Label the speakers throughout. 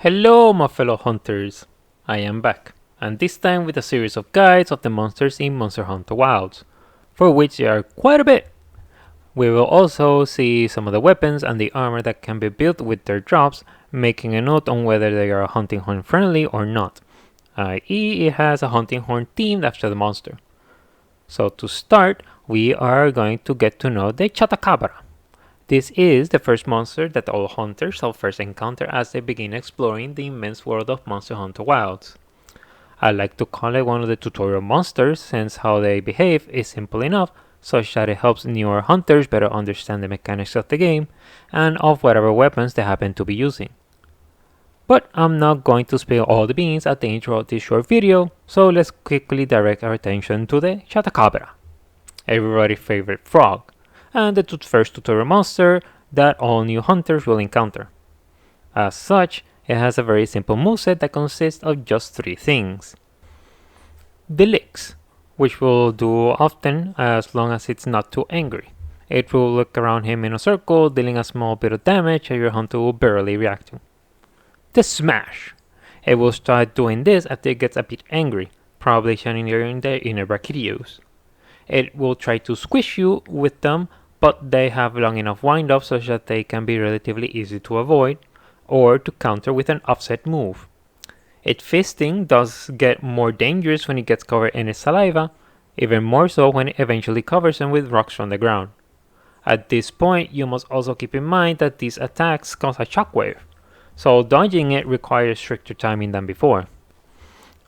Speaker 1: Hello my fellow hunters, I am back, and this time with a series of guides of the monsters in Monster Hunter Wilds, for which there are quite a bit. We will also see some of the weapons and the armor that can be built with their drops, making a note on whether they are hunting horn friendly or not, i.e. it has a hunting horn themed after the monster. So to start, we are going to get to know the Chatacabra. This is the first monster that all hunters shall first encounter as they begin exploring the immense world of Monster Hunter Wilds. I like to call it one of the tutorial monsters since how they behave is simple enough such that it helps newer hunters better understand the mechanics of the game and of whatever weapons they happen to be using. But I'm not going to spill all the beans at the intro of this short video, so let's quickly direct our attention to the Chatacabra, everybody's favorite frog, and the first tutorial monster that all new hunters will encounter. As such, it has a very simple moveset that consists of just 3 things. The licks, which will do often as long as it's not too angry. It will look around him in a circle, dealing a small bit of damage that your hunter will barely react to. The smash. It will start doing this after it gets a bit angry, probably shining near their inner brachiosaurus. It will try to squish you with them, but they have long enough wind-up such that they can be relatively easy to avoid, or to counter with an offset move. Its fisting does get more dangerous when it gets covered in its saliva, even more so when it eventually covers them with rocks from the ground. At this point, you must also keep in mind that these attacks cause a shockwave, so dodging it requires stricter timing than before.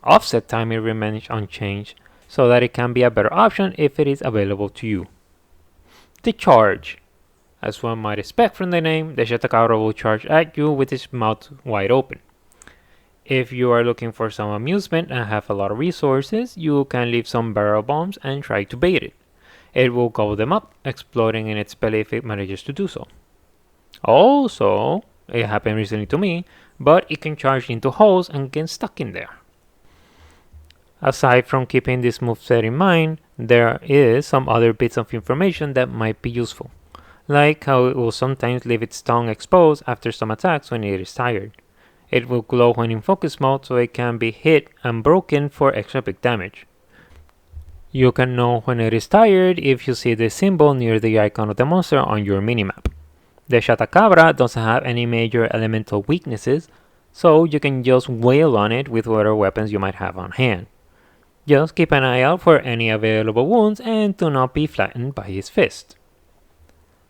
Speaker 1: Offset timing remains unchanged, so that it can be a better option if it is available to you. The charge. As one might expect from the name, the Chatacabra will charge at you with its mouth wide open. If you are looking for some amusement and have a lot of resources, you can leave some barrel bombs and try to bait it. It will gobble them up, exploding in its belly if it manages to do so. Also, it happened recently to me, but it can charge into holes and get stuck in there. Aside from keeping this moveset in mind, there is some other bits of information that might be useful, like how it will sometimes leave its tongue exposed after some attacks when it is tired. It will glow when in focus mode so it can be hit and broken for extra big damage. You can know when it is tired if you see the symbol near the icon of the monster on your minimap. The Chatacabra doesn't have any major elemental weaknesses, so you can just wail on it with whatever weapons you might have on hand. Just keep an eye out for any available wounds and do not be flattened by his fist.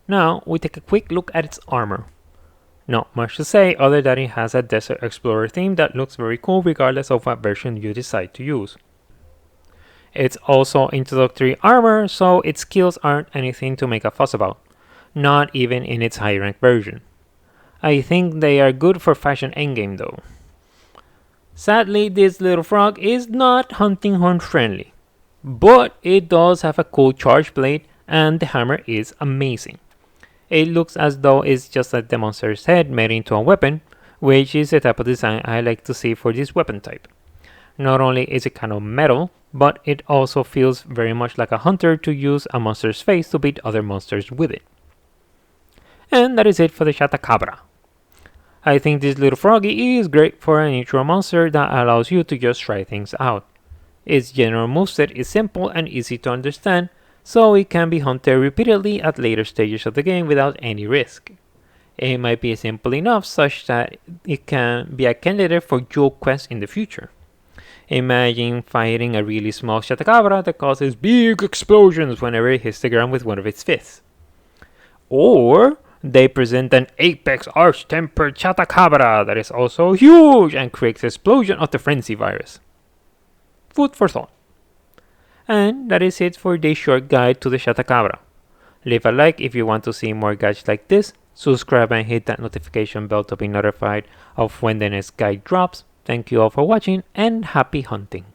Speaker 1: Now we take a quick look at its armor. Not much to say other than it has a Desert Explorer theme that looks very cool regardless of what version you decide to use. It's also introductory armor, so its skills aren't anything to make a fuss about, not even in its high rank version. I think they are good for fashion endgame though. Sadly, this little frog is not hunting horn friendly, but it does have a cool charge blade and the hammer is amazing. It looks as though it's just like the monster's head made into a weapon, which is the type of design I like to see for this weapon type. Not only is it kind of metal, but it also feels very much like a hunter to use a monster's face to beat other monsters with it. And that is it for the Chatacabra. I think this little froggy is great for an intro monster that allows you to just try things out. Its general moveset is simple and easy to understand, so it can be hunted repeatedly at later stages of the game without any risk. It might be simple enough such that it can be a candidate for dual quests in the future. Imagine fighting a really small Chatacabra that causes big explosions whenever it hits the ground with one of its fists. Or they present an apex arch-tempered Chatacabra that is also huge and creates an explosion of the frenzy virus. Food for thought. And that is it for this short guide to the Chatacabra. Leave a like if you want to see more guides like this, subscribe and hit that notification bell to be notified of when the next guide drops. Thank you all for watching and happy hunting.